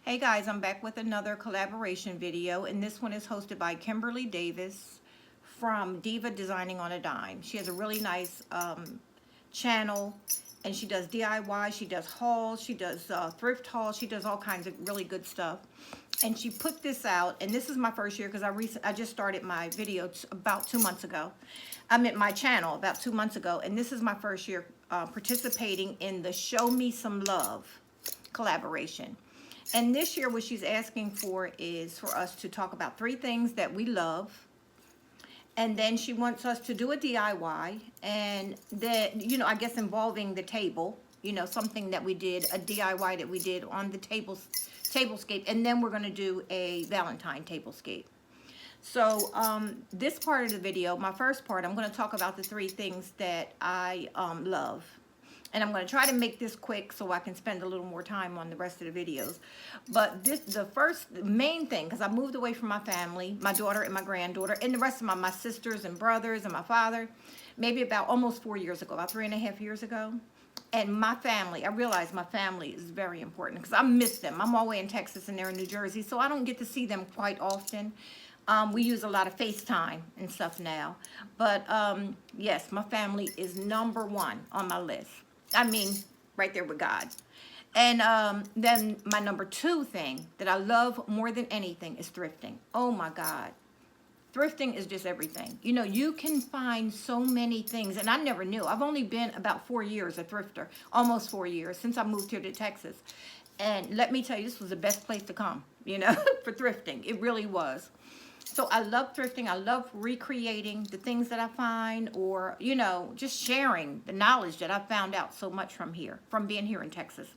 Hey guys, I'm back with another collaboration video, and this one is hosted by Kimberly Davis from Diva Designing on a Dime. She has a really nice channel, and she does DIY, she does hauls, she does thrift hauls, she does all kinds of really good stuff. And she put this out, and this is my first year because I just started my video about 2 months ago. I'm at my channel about 2 months ago, and this is my first year participating in the Show Me Some Love collaboration. And this year what she's asking for is for us to talk about 3 things that we love. And then she wants us to do a DIY, and then, you know, I guess involving the table, you know, something that we did, a DIY that we did on the tablescape, and then we're going to do a Valentine tablescape. So this part of the video, my first part, I'm going to talk about the 3 things that I love. And I'm going to try to make this quick so I can spend a little more time on the rest of the videos. But the main thing, because I moved away from my family, my daughter and my granddaughter, and the rest of my sisters and brothers and my father, maybe about almost 4 years ago, about 3.5 years ago. And my family, I realized my family is very important because I miss them. I'm all the way in Texas and they're in New Jersey, so I don't get to see them quite often. We use a lot of FaceTime and stuff now. But yes, my family is #1 on my list. I mean, right there with God. And then my #2 thing that I love more than anything is thrifting. Oh my God. Thrifting is just everything. You know, you can find so many things, and I never knew. I've only been about 4 years a thrifter, almost 4 years since I moved here to Texas. And let me tell you, this was the best place to come, you know, for thrifting. It really was. So I love thrifting. I love recreating the things that I find, or, you know, just sharing the knowledge that I found out so much from being here in Texas.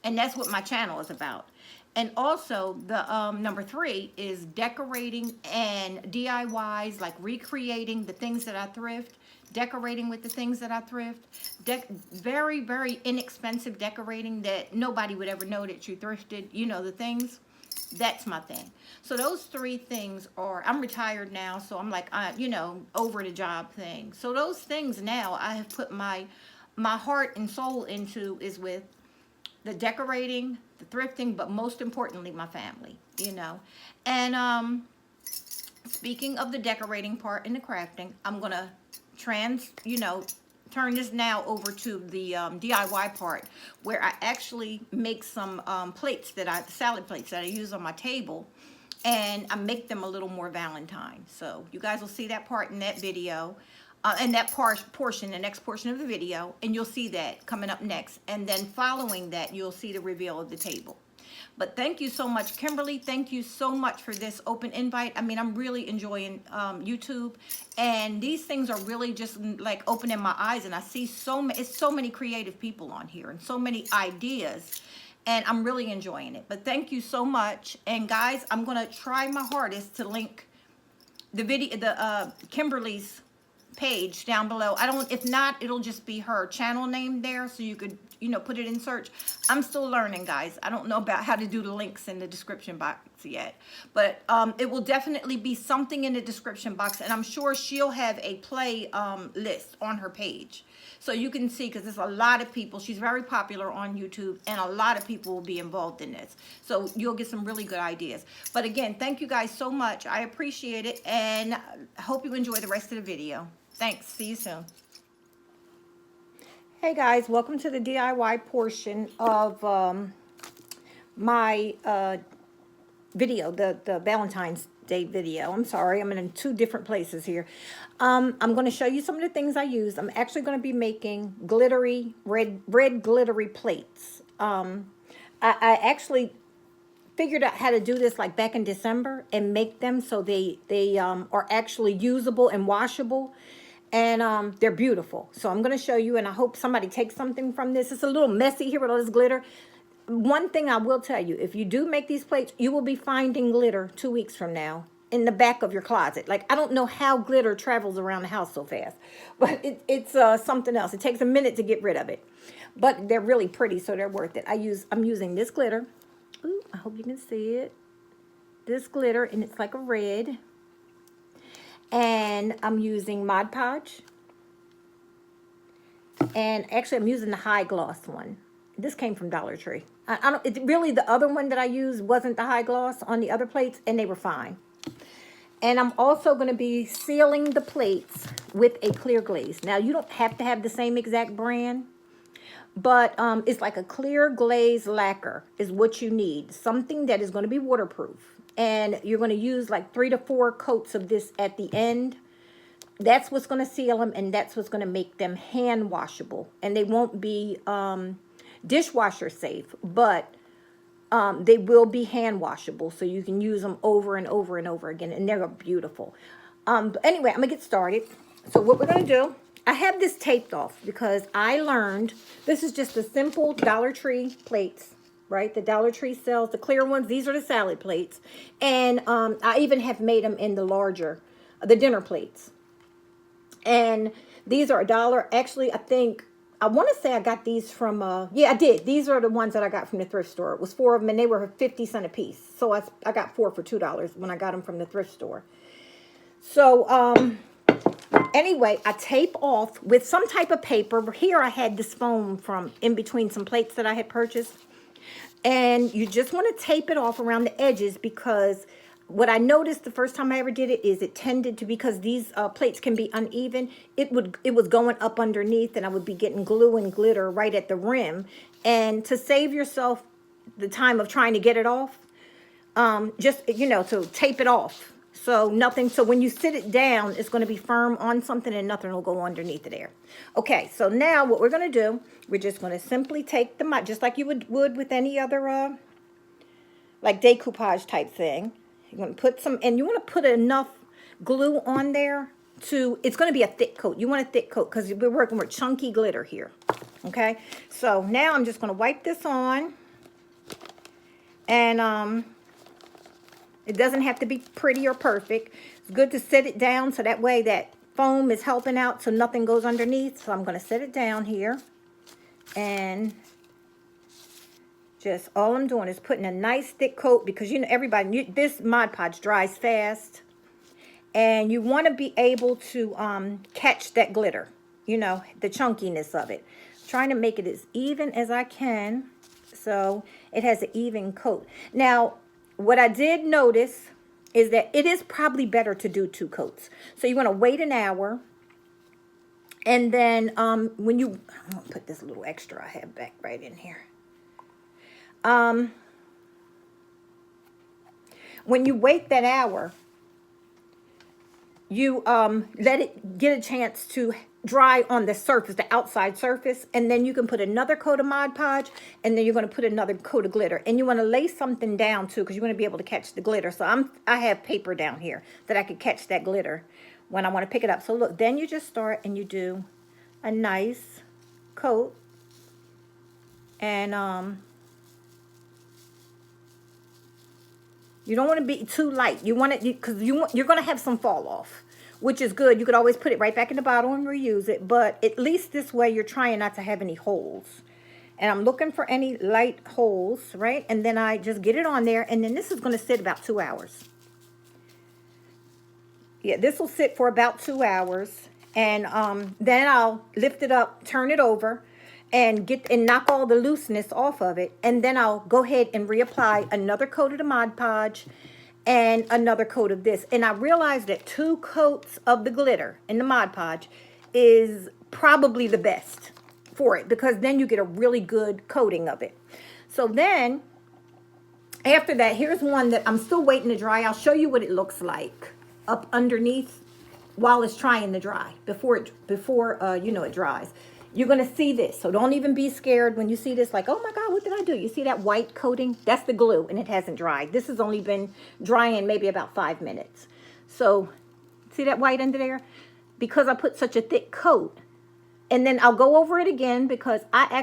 And that's what my channel is about. And also the #3 is decorating and DIYs, like recreating the things that I thrift, decorating with the things that I thrift, very, very inexpensive decorating that nobody would ever know that you thrifted, you know, the things. That's my thing. So those 3 things are, I'm retired now, so I'm like, you know, over the job thing. So those things now I have put my heart and soul into is with the decorating, the thrifting, but most importantly, my family, you know. And speaking of the decorating part and the crafting, I'm going to turn this now over to the DIY part, where I actually make some salad plates that I use on my table, and I make them a little more Valentine. So you guys will see that part in that video, and that portion, the next portion of the video, and you'll see that coming up next. And then following that, you'll see the reveal of the table. But thank you so much, Kimberly. Thank you so much for this open invite. I mean, I'm really enjoying YouTube, and these things are really just like opening my eyes, and I see so many creative people on here and so many ideas, and I'm really enjoying it. But thank you so much. And guys, I'm gonna try my hardest to link the video, Kimberly's page down below. If not, it'll just be her channel name there, so you could, you know, put it in search. I'm still learning, guys. I don't know about how to do the links in the description box yet, but it will definitely be something in the description box, and I'm sure she'll have a play list on her page, so you can see, because there's a lot of people. She's very popular on YouTube, and a lot of people will be involved in this, so you'll get some really good ideas. But again, thank you guys so much. I appreciate it, and I hope you enjoy the rest of the video. Thanks. See you soon. Hey guys, welcome to the DIY portion of my video, the Valentine's Day video. I'm sorry, I'm in 2 different places here. I'm going to show you some of the things I use. I'm actually going to be making glittery, red glittery plates. I actually figured out how to do this like back in December and make them so they are actually usable and washable. And they're beautiful. So I'm going to show you, and I hope somebody takes something from this. It's a little messy here with all this glitter. One thing I will tell you, if you do make these plates, you will be finding glitter 2 weeks from now in the back of your closet. Like, I don't know how glitter travels around the house so fast, but it's something else. It takes a minute to get rid of it. But they're really pretty, so they're worth it. I'm using this glitter. Ooh, I hope you can see it. This glitter, and it's like a red. And I'm using Mod Podge. And actually, I'm using the high gloss one. This came from Dollar Tree. I don't, it really, the other one that I used wasn't the high gloss on the other plates, and they were fine. And I'm also going to be sealing the plates with a clear glaze. Now, you don't have to have the same exact brand, but it's like a clear glaze lacquer is what you need. Something that is going to be waterproof. And you're going to use like 3 to 4 coats of this at the end. That's what's going to seal them, and that's what's going to make them hand washable. And they won't be dishwasher safe, but they will be hand washable, so you can use them over and over and over again, and they're beautiful. But anyway, I'm gonna get started. So what we're gonna do, I have this taped off because I learned this is just the simple Dollar Tree plates, right? The Dollar Tree sells the clear ones. These are the salad plates, and I even have made them in the larger, the dinner plates. And these are $1. Actually, I want to say I got these from, yeah, I did. These are the ones that I got from the thrift store. It was 4 of them, and they were 50 cents a piece. So I got 4 for $2 when I got them from the thrift store. So, anyway, I tape off with some type of paper. Here I had this foam from in between some plates that I had purchased. And you just want to tape it off around the edges, because what I noticed the first time I ever did it is it tended to, because these plates can be uneven, it was going up underneath, and I would be getting glue and glitter right at the rim. And to save yourself the time of trying to get it off, just, to tape it off. So when you sit it down, it's going to be firm on something, and nothing will go underneath it there. Okay, so now what we're going to do, we're just going to simply take the, just like you would with any other, like decoupage type thing. You're going to put some, and you want to put enough glue on there it's going to be a thick coat. You want a thick coat because we're working with chunky glitter here. Okay, so now I'm just going to wipe this on. And it doesn't have to be pretty or perfect. It's good to set it down so that way that foam is helping out so nothing goes underneath. So I'm going to set it down here. And just all I'm doing is putting a nice thick coat, because everybody, this Mod Podge dries fast, and you want to be able to catch that glitter, the chunkiness of it. Trying to make it as even as I can so it has an even coat. Now, what I did notice is that it is probably better to do 2 coats. So you want to wait an hour, and then I'm going to put this little extra I have back right in here. When you wait that hour, you let it get a chance to dry on the surface, the outside surface, and then you can put another coat of Mod Podge, and then you're going to put another coat of glitter. And you want to lay something down too, because you want to be able to catch the glitter. So I have paper down here that I could catch that glitter when I want to pick it up. So look, then you just start and you do a nice coat, and you don't want to be too light. You want it, because you're going to have some fall off, which is good. You could always put it right back in the bottle and reuse it, but at least this way you're trying not to have any holes. And I'm looking for any light holes, right? And then I just get it on there, and then this is going to sit about 2 hours. Yeah, this will sit for about 2 hours, and then I'll lift it up, turn it over, and knock all the looseness off of it, and then I'll go ahead and reapply another coat of the Mod Podge and another coat of this. And I realized that 2 coats of the glitter in the Mod Podge is probably the best for it, because then you get a really good coating of it. So then after that, here's one that I'm still waiting to dry. I'll show you what it looks like up underneath while it's trying to dry, before it dries. You're going to see this, so don't even be scared when you see this, like, oh my God, what did I do? You see that white coating? That's the glue, and it hasn't dried. This has only been drying maybe about 5 minutes. So, see that white under there? Because I put such a thick coat, and then I'll go over it again, because I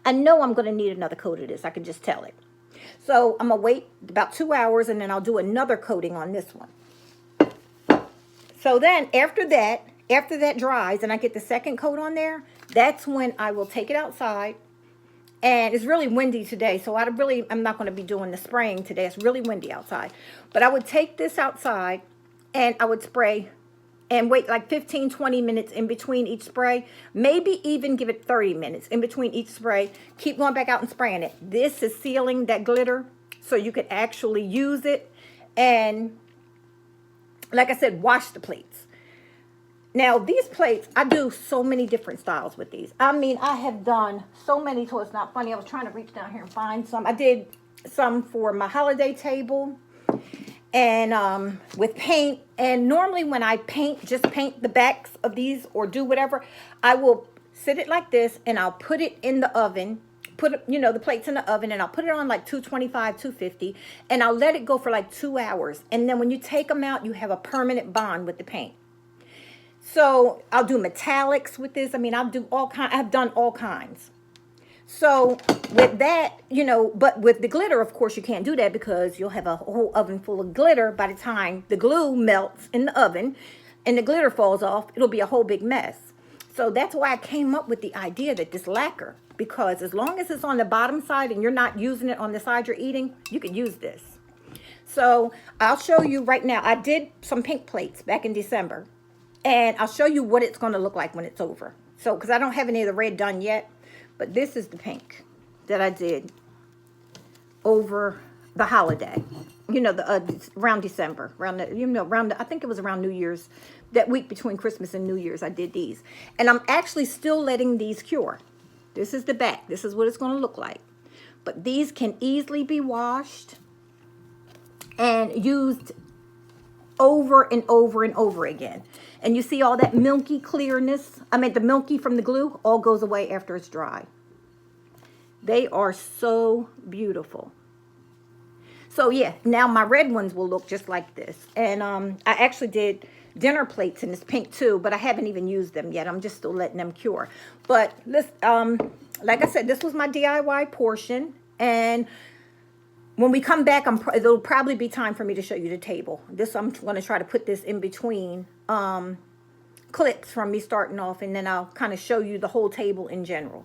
know I'm going to need another coat of this. I can just tell it. So, I'm going to wait about 2 hours, and then I'll do another coating on this one. So then, after that dries and I get the second coat on there, that's when I will take it outside. And it's really windy today, so I'm not going to be doing the spraying today. It's really windy outside. But I would take this outside, and I would spray and wait like 15, 20 minutes in between each spray. Maybe even give it 30 minutes in between each spray. Keep going back out and spraying it. This is sealing that glitter so you can actually use it. And like I said, wash the plates. Now, these plates, I do so many different styles with these. I mean, I have done so many till it's not funny. I was trying to reach down here and find some. I did some for my holiday table and with paint. And normally when I paint, just paint the backs of these or do whatever, I will sit it like this and I'll put it in the oven. Put, you know, the plates in the oven, and I'll put it on like 225, 250, and I'll let it go for like 2 hours. And then when you take them out, you have a permanent bond with the paint. So I'll do metallics with this. I mean, I'll do all kinds. I've done all kinds. So with that, you know, but with the glitter, of course, you can't do that because you'll have a whole oven full of glitter. By the time the glue melts in the oven and the glitter falls off, it'll be a whole big mess. So that's why I came up with the idea that this lacquer, because as long as it's on the bottom side and you're not using it on the side you're eating, you can use this. So I'll show you right now. I did some pink plates back in December, and I'll show you what it's going to look like when it's over. So, because I don't have any of the red done yet, but this is the pink that I did over the holiday. You know, around December, around the, you know, around the, I think it was around New Year's, that week between Christmas and New Year's, I did these. And I'm actually still letting these cure. This is the back. This is what it's going to look like. But these can easily be washed and used over and over and over again. And you see all that milky clearness. I mean, the milky from the glue all goes away after it's dry. They are so beautiful. So yeah, now my red ones will look just like this. And I actually did dinner plates in this pink too, but I haven't even used them yet. I'm just still letting them cure. But this, like I said, this was my DIY portion. And when we come back, it'll probably be time for me to show you the table. I'm going to try to put this in between clips from me starting off, and then I'll kind of show you the whole table in general.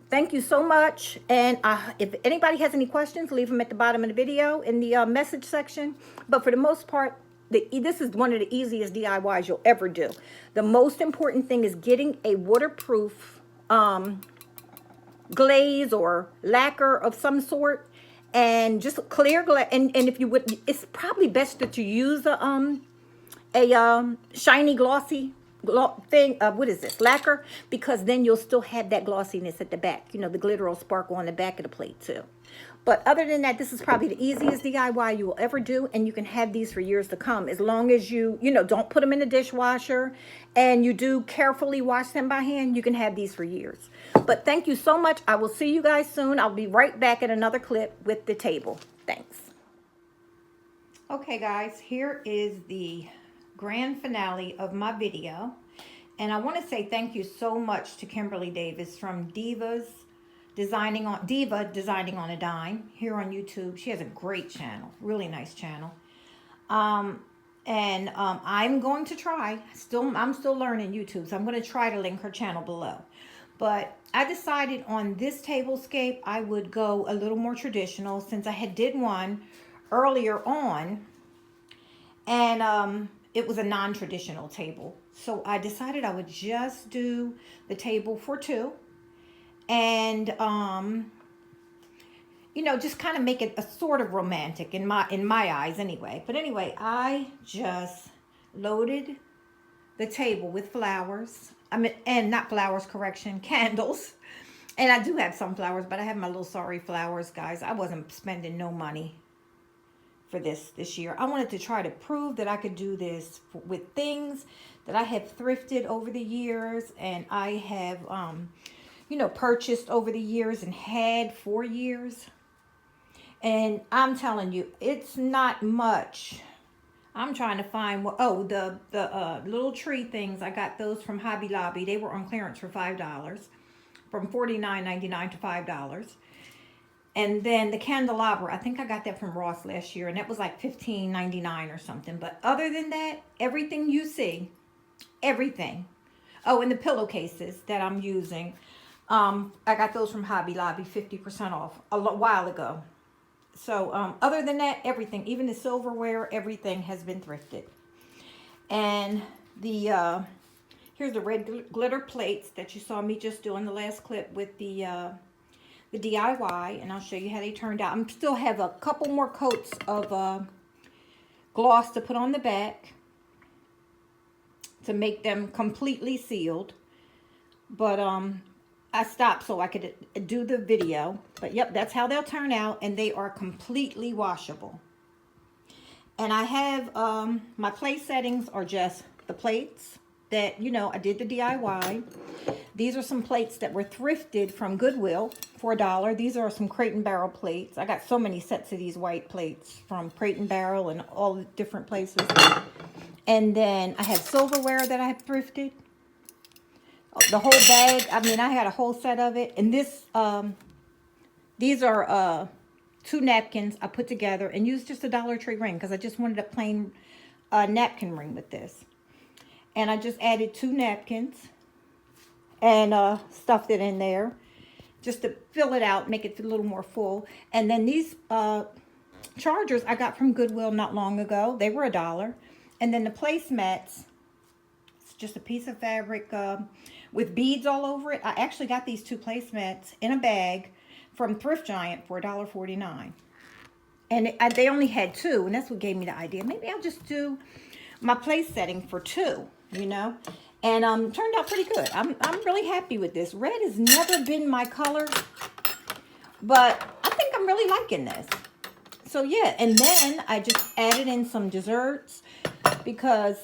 Thank you so much. And if anybody has any questions, leave them at the bottom of the video in the message section. But for the most part, this is one of the easiest DIYs you'll ever do. The most important thing is getting a waterproof glaze or lacquer of some sort, and just clear glass. And if you would, it's probably best that you use a shiny glossy thing, what is this, lacquer, because then you'll still have that glossiness at the back. You know, the glitter will sparkle on the back of the plate too. But other than that, this is probably the easiest DIY you will ever do, and you can have these for years to come, as long as you know, don't put them in the dishwasher, and you do carefully wash them by hand. You can have these for years. But thank you so much. I will see you guys soon. I'll be right back at another clip with the table. Thanks. Okay guys, here is the grand finale of my video, and I want to say thank you so much to Kimberly Davis from Diva Designing on a Dime here on YouTube. She has a great channel, really nice channel. I'm going to try, I'm still learning YouTube, so I'm going to try to link her channel below. But I decided on this tablescape I would go a little more traditional, since I did one earlier on, and it was a non-traditional table. So I decided I would just do the table for two, and you know, just kind of make it a sort of romantic in my eyes anyway. But anyway, I just loaded the table with flowers. And not flowers, correction, candles. And I do have some flowers, but I have my little sorry flowers, guys. I wasn't spending no money for this year. I wanted to try to prove that I could do this with things that I have thrifted over the years, and I have you know, purchased over the years and had for years. And I'm telling you, it's not much. I'm trying to find what, the little tree things. I got those from Hobby Lobby. They were on clearance for $5, from $49.99 to $5. And then the candelabra, I think I got that from Ross last year, and that was like $15.99 or something. But other than that, everything you see, everything. Oh, and the pillowcases that I'm using, I got those from Hobby Lobby, 50% off a while ago. So other than that, everything, even the silverware, everything has been thrifted. And here's the red glitter plates that you saw me just do in the last clip with the DIY, and I'll show you how they turned out. I still have a couple more coats of gloss to put on the back to make them completely sealed, but I stopped so I could do the video. But yep, that's how they'll turn out, and they are completely washable. And I have my plate settings are just the plates that, you know, I did the DIY. These are some plates that were thrifted from Goodwill for $1. These are some Crate and Barrel plates. I got so many sets of these white plates from Crate and Barrel and all the different places. And then I have silverware that I have thrifted. The whole bag, I mean, I had a whole set of it. And this, these are 2 napkins I put together and used just a Dollar Tree ring because I just wanted a plain napkin ring with this. And I just added 2 napkins and stuffed it in there just to fill it out, make it a little more full. And then these chargers I got from Goodwill not long ago. They were $1. And then the placemats, it's just a piece of fabric with beads all over it. I actually got these 2 placemats in a bag from Thrift Giant for $1.49. And they only had 2, and that's what gave me the idea. Maybe I'll just do my place setting for 2, you know. And turned out pretty good. I'm really happy with this. Red has never been my color, but I think I'm really liking this. So yeah, and then I just added in some desserts because,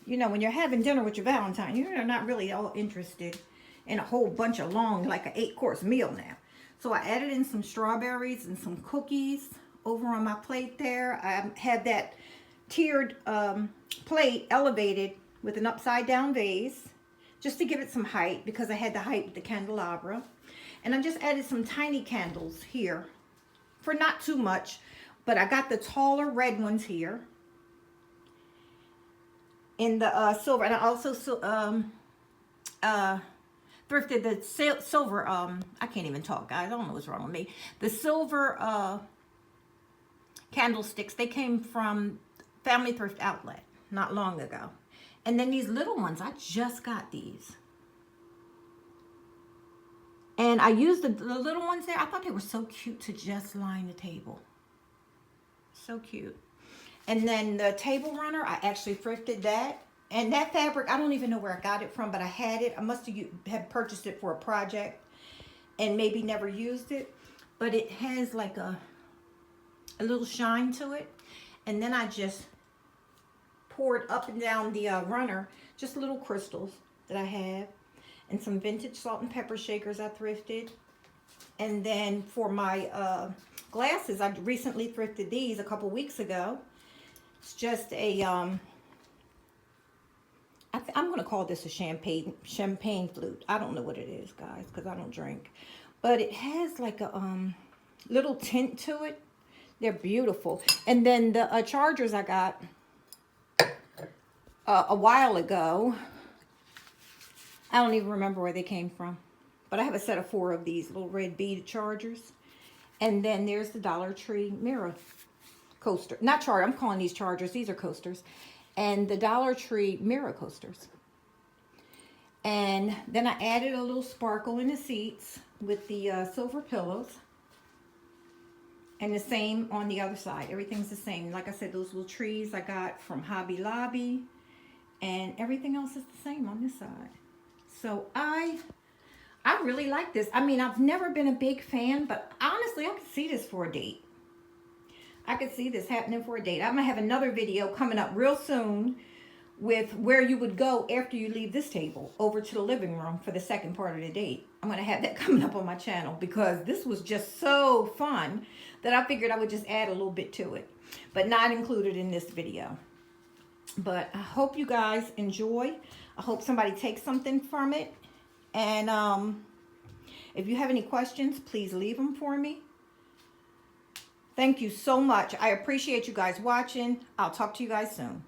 you know, when you're having dinner with your Valentine, you're not really all interested in a whole bunch of long, like an 8-course meal now. So I added in some strawberries and some cookies over on my plate there. I had that tiered plate elevated with an upside down vase just to give it some height because I had the height with the candelabra. And I just added some tiny candles here for not too much, but I got the taller red ones here in the silver. And I also thrifted the silver, I can't even talk, I don't know what's wrong with me. The silver candlesticks, they came from Family Thrift Outlet not long ago. And then these little ones, I just got these. And I used the little ones there. I thought they were so cute to just line the table. So cute. And then the table runner, I actually thrifted that. And that fabric, I don't even know where I got it from, but I had it. I must have purchased it for a project and maybe never used it. But it has like a little shine to it. And then I just poured up and down the runner just little crystals that I have, and some vintage salt and pepper shakers I thrifted. And then for my glasses, I recently thrifted these a couple weeks ago. It's just a I'm going to call this a champagne flute. I don't know what it is, guys, because I don't drink, but it has like a little tint to it. They're beautiful. And then the chargers I got a while ago. I don't even remember where they came from, but I have a set of 4 of these little red beaded chargers. And then there's the Dollar Tree mirror coaster. Not charger, I'm calling these chargers. These are coasters. And the Dollar Tree mirror coasters. And then I added a little sparkle in the seats with the silver pillows. And the same on the other side. Everything's the same. Like I said, those little trees I got from Hobby Lobby. And everything else is the same on this side. So I really like this. I mean, I've never been a big fan, but honestly, I could see this for a date. I could see this happening for a date. I'm going to have another video coming up real soon with where you would go after you leave this table over to the living room for the second part of the date. I'm going to have that coming up on my channel because this was just so fun that I figured I would just add a little bit to it, but not included in this video. But I hope you guys enjoy. I hope somebody takes something from it. And if you have any questions, please leave them for me. Thank you so much. I appreciate you guys watching. I'll talk to you guys soon.